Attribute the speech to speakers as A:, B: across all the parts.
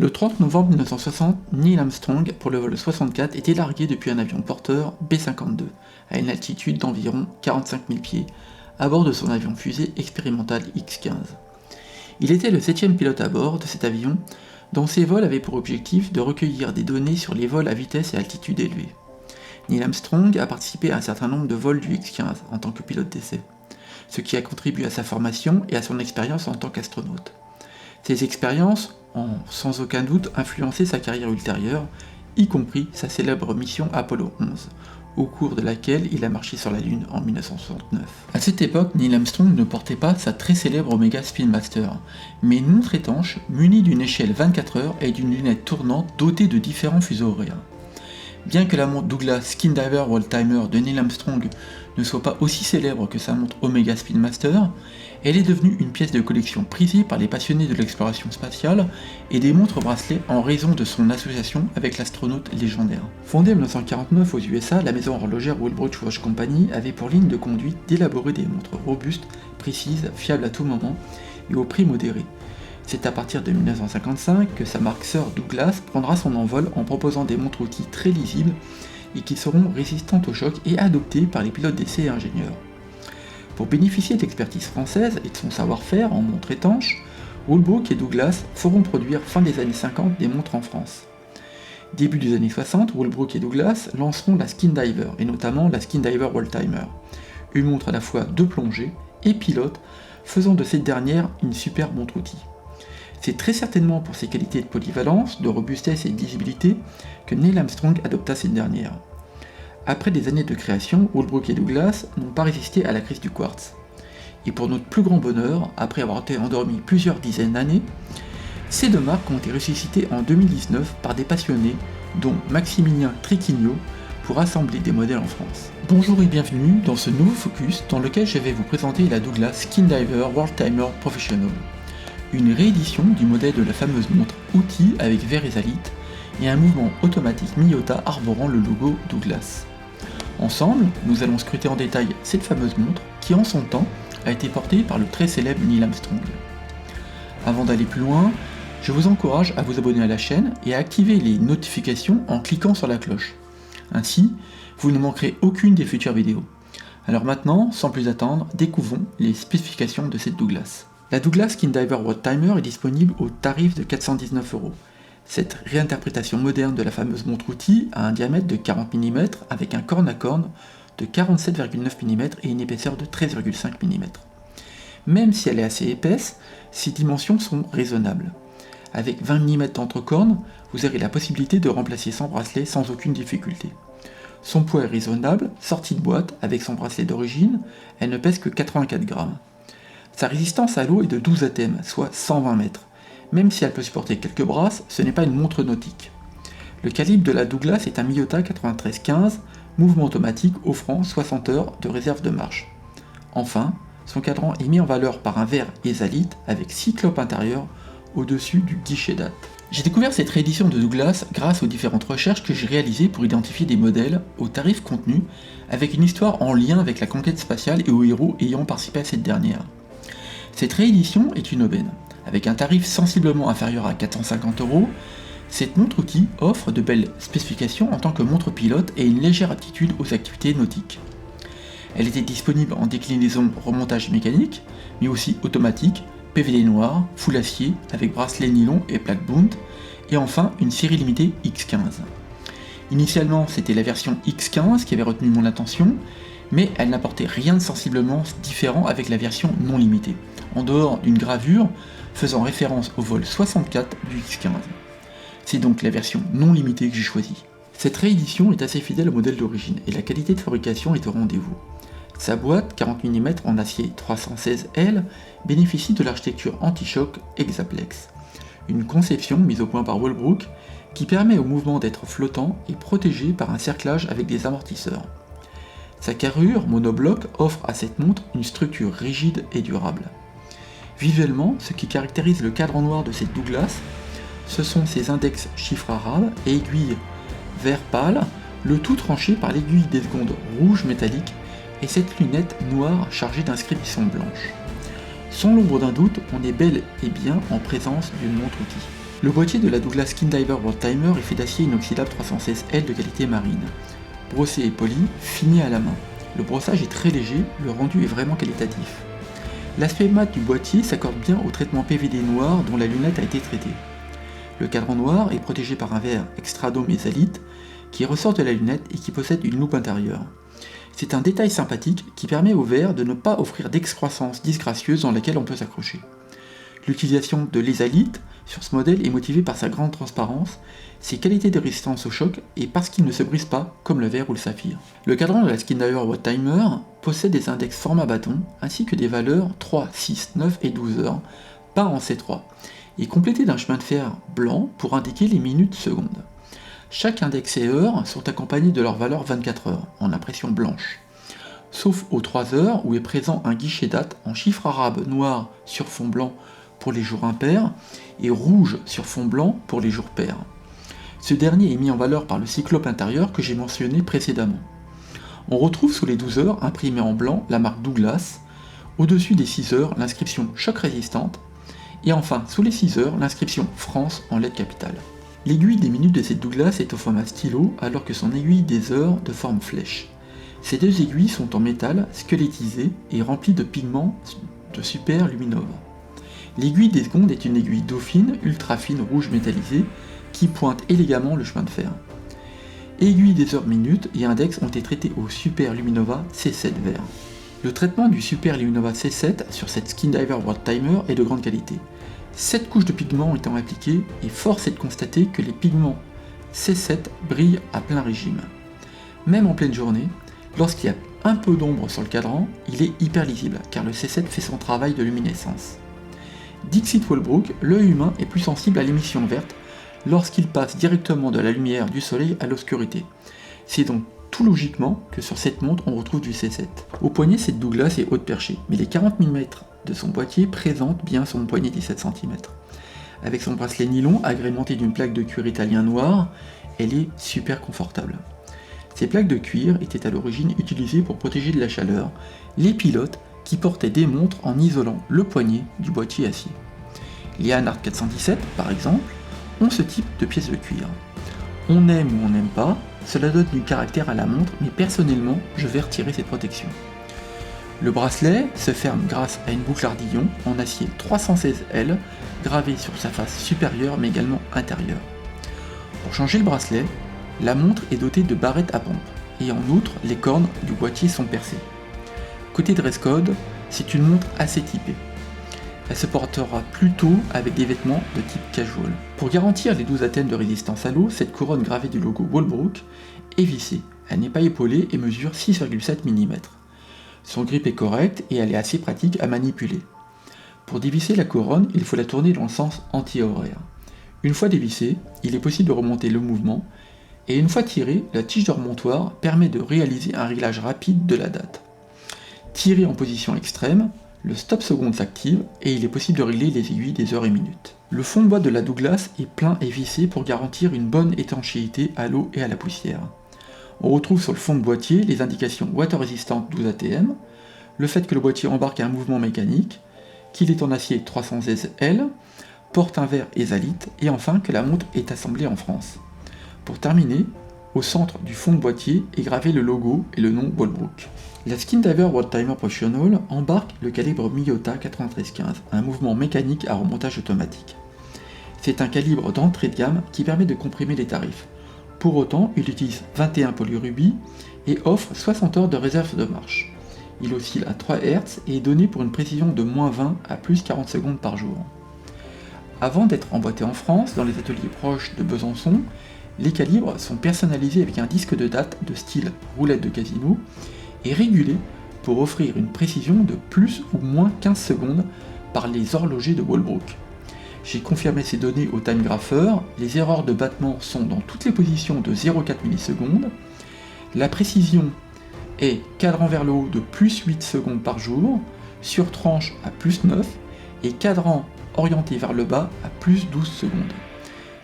A: Le 30 novembre 1960, Neil Armstrong, pour le vol 64, était largué depuis un avion porteur B-52, à une altitude d'environ 45 000 pieds, à bord de son avion fusée expérimental X-15. Il était le 7e pilote à bord de cet avion, dont ses vols avaient pour objectif de recueillir des données sur les vols à vitesse et altitude élevée. Neil Armstrong a participé à un certain nombre de vols du X-15 en tant que pilote d'essai, ce qui a contribué à sa formation et à son expérience en tant qu'astronaute. Ces expériences ont sans aucun doute influencé sa carrière ultérieure, y compris sa célèbre mission Apollo 11, au cours de laquelle il a marché sur la Lune en 1969. À cette époque, Neil Armstrong ne portait pas sa très célèbre Omega Spin Master, mais une montre étanche munie d'une échelle 24 heures et d'une lunette tournante dotée de différents fuseaux horaires. Bien que la montre Douglas Skin Diver World Timer de Neil Armstrong ne soit pas aussi célèbre que sa montre Omega Spin Master, elle est devenue une pièce de collection prisée par les passionnés de l'exploration spatiale et des montres bracelets en raison de son association avec l'astronaute légendaire. Fondée en 1949 aux USA, la maison horlogère Walbridge Watch Company avait pour ligne de conduite d'élaborer des montres robustes, précises, fiables à tout moment et au prix modéré. C'est à partir de 1955 que sa marque sœur Douglas prendra son envol en proposant des montres-outils très lisibles et qui seront résistantes au choc et adoptées par les pilotes d'essai et ingénieurs. Pour bénéficier de l'expertise française et de son savoir-faire en montres étanches, Walbrook et Douglas feront produire fin des années 50 des montres en France. Début des années 60, Walbrook et Douglas lanceront la Skin Diver et notamment la Skin Diver World Timer, une montre à la fois de plongée et pilote, faisant de cette dernière une superbe montre-outil. C'est très certainement pour ses qualités de polyvalence, de robustesse et de lisibilité que Neil Armstrong adopta cette dernière. Après des années de création, Walbrook et Douglas n'ont pas résisté à la crise du quartz. Et pour notre plus grand bonheur, après avoir été endormis plusieurs dizaines d'années, ces deux marques ont été ressuscitées en 2019 par des passionnés, dont Maximilien Triquignot, pour assembler des modèles en France. Bonjour et bienvenue dans ce nouveau focus dans lequel je vais vous présenter la Douglas Skin Diver World Timer Professional, une réédition du modèle de la fameuse montre outil avec verre ésalite et un mouvement automatique Miyota arborant le logo Douglas. Ensemble, nous allons scruter en détail cette fameuse montre qui en son temps a été portée par le très célèbre Neil Armstrong. Avant d'aller plus loin, je vous encourage à vous abonner à la chaîne et à activer les notifications en cliquant sur la cloche. Ainsi, vous ne manquerez aucune des futures vidéos. Alors maintenant, sans plus attendre, découvrons les spécifications de cette Douglas. La Douglas Skin Diver World Timer est disponible au tarif de 419 €. Cette réinterprétation moderne de la fameuse montre-outil a un diamètre de 40 mm avec un corne à corne de 47,9 mm et une épaisseur de 13,5 mm. Même si elle est assez épaisse, ses dimensions sont raisonnables. Avec 20 mm d'entrecorne, vous aurez la possibilité de remplacer son bracelet sans aucune difficulté. Son poids est raisonnable, sortie de boîte avec son bracelet d'origine, elle ne pèse que 84 grammes. Sa résistance à l'eau est de 12 atm, soit 120 mètres. Même si elle peut supporter quelques brasses, ce n'est pas une montre nautique. Le calibre de la Douglas est un Miyota 93-15, mouvement automatique offrant 60 heures de réserve de marche. Enfin, son cadran est mis en valeur par un verre ésalite avec 6 clopes intérieures au-dessus du guichet date. J'ai découvert cette réédition de Douglas grâce aux différentes recherches que j'ai réalisées pour identifier des modèles aux tarifs contenus avec une histoire en lien avec la conquête spatiale et aux héros ayant participé à cette dernière. Cette réédition est une aubaine. Avec un tarif sensiblement inférieur à 450 €, cette montre-outil offre de belles spécifications en tant que montre pilote et une légère aptitude aux activités nautiques. Elle était disponible en déclinaison remontage mécanique, mais aussi automatique, PVD noir, full acier, avec bracelet nylon et plaque Bund, et enfin une série limitée X15. Initialement, c'était la version X15 qui avait retenu mon attention, mais elle n'apportait rien de sensiblement différent avec la version non limitée, en dehors d'une gravure faisant référence au vol 64 du X15. C'est donc la version non limitée que j'ai choisie. Cette réédition est assez fidèle au modèle d'origine et la qualité de fabrication est au rendez-vous. Sa boîte 40 mm en acier 316L bénéficie de l'architecture anti-choc Hexaplex, une conception mise au point par Walbrook qui permet au mouvement d'être flottant et protégé par un cerclage avec des amortisseurs. Sa carrure monobloc offre à cette montre une structure rigide et durable. Visuellement, ce qui caractérise le cadran noir de cette Douglas, ce sont ses index chiffres arabes et aiguilles vert pâle, le tout tranché par l'aiguille des secondes rouge métallique et cette lunette noire chargée d'inscriptions blanches. Sans l'ombre d'un doute, on est bel et bien en présence d'une montre-outil. Le boîtier de la Douglas Skindiver World Timer est fait d'acier inoxydable 316L de qualité marine. Brossé et poli, fini à la main. Le brossage est très léger, le rendu est vraiment qualitatif. L'aspect mat du boîtier s'accorde bien au traitement PVD noir dont la lunette a été traitée. Le cadran noir est protégé par un verre extra-dôme mésalite qui ressort de la lunette et qui possède une loupe intérieure. C'est un détail sympathique qui permet au verre de ne pas offrir d'excroissance disgracieuse dans laquelle on peut s'accrocher. L'utilisation de l'ésalite sur ce modèle est motivée par sa grande transparence, ses qualités de résistance au choc et parce qu'il ne se brise pas comme le verre ou le saphir. Le cadran de la Skindiver World Timer possède des index format bâton ainsi que des valeurs 3, 6, 9 et 12 heures, pas en C3, et complété d'un chemin de fer blanc pour indiquer les minutes secondes. Chaque index et heure sont accompagnés de leur valeur 24 heures en impression blanche, sauf aux 3 heures où est présent un guichet date en chiffre arabe noir sur fond blanc pour les jours impairs et rouge sur fond blanc pour les jours pairs. Ce dernier est mis en valeur par le cyclope intérieur que j'ai mentionné précédemment. On retrouve sous les 12 heures imprimé en blanc la marque Douglas, au-dessus des 6 heures l'inscription choc résistante, et enfin sous les 6 heures l'inscription France en lettres capitales. L'aiguille des minutes de cette Douglas est au format stylo alors que son aiguille des heures de forme flèche. Ces deux aiguilles sont en métal squelettisé et remplies de pigments de super luminova. L'aiguille des secondes est une aiguille dauphine ultra fine rouge métallisée qui pointe élégamment le chemin de fer. Aiguille des heures minutes et index ont été traités au Super Luminova C7 vert. Le traitement du Super Luminova C7 sur cette Skindiver World Timer est de grande qualité. 7 couches de pigments étant appliquées et force est de constater que les pigments C7 brillent à plein régime. Même en pleine journée, lorsqu'il y a un peu d'ombre sur le cadran, il est hyper lisible car le C7 fait son travail de luminescence. Dixit Wallbrook, l'œil humain est plus sensible à l'émission verte lorsqu'il passe directement de la lumière du soleil à l'obscurité. C'est donc tout logiquement que sur cette montre on retrouve du C7. Au poignet, cette Douglas est haute perchée, mais les 40 mm de son boîtier présentent bien son poignet 17 cm. Avec son bracelet nylon agrémenté d'une plaque de cuir italien noir, elle est super confortable. Ces plaques de cuir étaient à l'origine utilisées pour protéger de la chaleur les pilotes qui portaient des montres en isolant le poignet du boîtier acier. Les Hanard 417, par exemple, ont ce type de pièces de cuir. On aime ou on n'aime pas, cela donne du caractère à la montre, mais personnellement, je vais retirer cette protection. Le bracelet se ferme grâce à une boucle ardillon en acier 316L gravée sur sa face supérieure mais également intérieure. Pour changer le bracelet, la montre est dotée de barrettes à pompe et en outre, les cornes du boîtier sont percées. Côté dress code, c'est une montre assez typée. Elle se portera plutôt avec des vêtements de type casual. Pour garantir les 12 atteintes de résistance à l'eau, cette couronne gravée du logo Wallbrook est vissée. Elle n'est pas épaulée et mesure 6,7 mm. Son grip est correct et elle est assez pratique à manipuler. Pour dévisser la couronne, il faut la tourner dans le sens anti-horaire. Une fois dévissée, il est possible de remonter le mouvement et une fois tirée, la tige de remontoir permet de réaliser un réglage rapide de la date. Tiré en position extrême, le stop seconde s'active et il est possible de régler les aiguilles des heures et minutes. Le fond de boîte de la Douglas est plein et vissé pour garantir une bonne étanchéité à l'eau et à la poussière. On retrouve sur le fond de boîtier les indications water resistant 12 ATM, le fait que le boîtier embarque un mouvement mécanique, qu'il est en acier 316L, porte un verre ésalite et enfin que la montre est assemblée en France. Pour terminer, au centre du fond de boîtier est gravé le logo et le nom Wallbrook. La Skindiver World Timer Professional embarque le calibre Miyota 9315, un mouvement mécanique à remontage automatique. C'est un calibre d'entrée de gamme qui permet de comprimer les tarifs. Pour autant, il utilise 21 polyrubis et offre 60 heures de réserve de marche. Il oscille à 3 Hz et est donné pour une précision de -20 à +40 secondes par jour. Avant d'être emboîtés en France, dans les ateliers proches de Besançon, les calibres sont personnalisés avec un disque de date de style roulette de casino et régulés pour offrir une précision de plus ou moins 15 secondes par les horlogers de Wallbrook. J'ai confirmé ces données au timegrapher, les erreurs de battement sont dans toutes les positions de 0,4 millisecondes, la précision est cadran vers le haut de +8 secondes par jour, sur tranche à +9 et cadran orienté vers le bas à +12 secondes.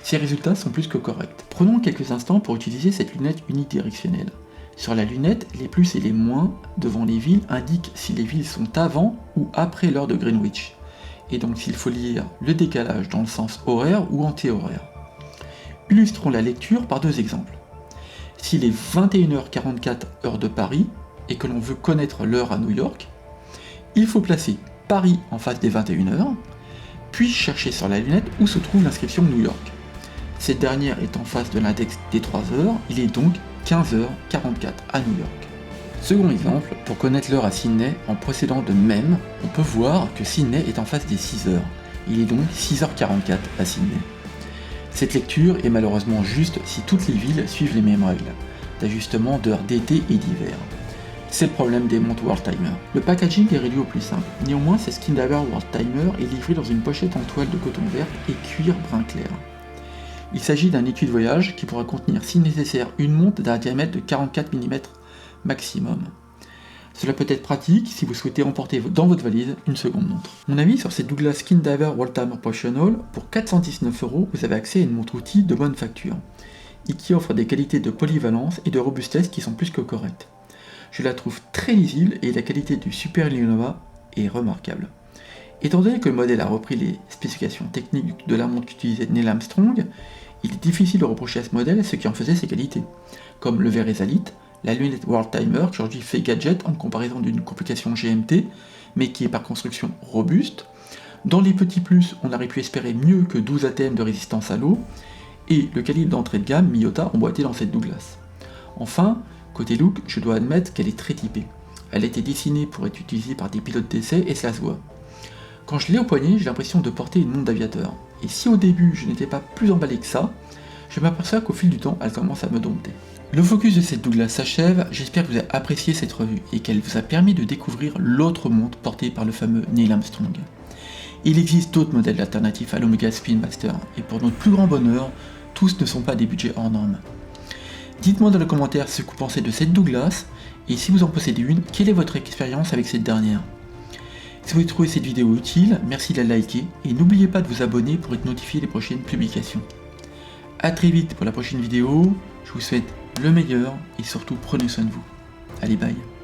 A: Ces résultats sont plus que corrects. Prenons quelques instants pour utiliser cette lunette unidirectionnelle. Sur la lunette, les plus et les moins devant les villes indiquent si les villes sont avant ou après l'heure de Greenwich. et donc s'il faut lire le décalage dans le sens horaire ou anti-horaire. Illustrons la lecture par deux exemples. S'il est 21h44 heure de Paris et que l'on veut connaître l'heure à New York, il faut placer Paris en face des 21h, puis chercher sur la lunette où se trouve l'inscription New York. Cette dernière est en face de l'index des 3 heures, il est donc 15h44 à New York. Second exemple, pour connaître l'heure à Sydney, en procédant de même, on peut voir que Sydney est en face des 6 heures. Il est donc 6h44 à Sydney. Cette lecture est malheureusement juste si toutes les villes suivent les mêmes règles d'ajustement d'heures d'été et d'hiver. C'est le problème des montres World Timer. Le packaging est réduit au plus simple. Néanmoins, ces Skindiver World Timer est livré dans une pochette en toile de coton vert et cuir brun clair. Il s'agit d'un étui de voyage qui pourra contenir si nécessaire une montre d'un diamètre de 44 mm maximum. Cela peut être pratique si vous souhaitez emporter dans votre valise une seconde montre. Mon avis sur ces Douglas Skindiver World Timer Professional, pour 419€, vous avez accès à une montre outil de bonne facture et qui offre des qualités de polyvalence et de robustesse qui sont plus que correctes. Je la trouve très lisible et la qualité du Super Lionova est remarquable. Étant donné que le modèle a repris les spécifications techniques de la montre qu'utilisait Neil Armstrong, il est difficile de reprocher à ce modèle ce qui en faisait ses qualités, comme le verre Esalit, la lunette World Timer qui aujourd'hui fait gadget en comparaison d'une complication GMT, mais qui est par construction robuste. Dans les petits plus, on aurait pu espérer mieux que 12 ATM de résistance à l'eau, et le calibre d'entrée de gamme Miyota emboîté dans cette Douglas. Enfin, côté look, je dois admettre qu'elle est très typée. Elle a été dessinée pour être utilisée par des pilotes d'essai et cela se voit. Quand je l'ai au poignet, j'ai l'impression de porter une montre d'aviateur. Et si au début je n'étais pas plus emballé que ça, je m'aperçois qu'au fil du temps, elle commence à me dompter. Le focus de cette Douglas s'achève, j'espère que vous avez apprécié cette revue et qu'elle vous a permis de découvrir l'autre montre portée par le fameux Neil Armstrong. Il existe d'autres modèles alternatifs à l'Omega Speedmaster et pour notre plus grand bonheur, tous ne sont pas des budgets hors normes. Dites-moi dans les commentaires ce que vous pensez de cette Douglas et si vous en possédez une, quelle est votre expérience avec cette dernière. Si vous avez trouvé cette vidéo utile, merci de la liker et n'oubliez pas de vous abonner pour être notifié des prochaines publications. A très vite pour la prochaine vidéo, je vous souhaite le meilleur et surtout prenez soin de vous. Allez bye.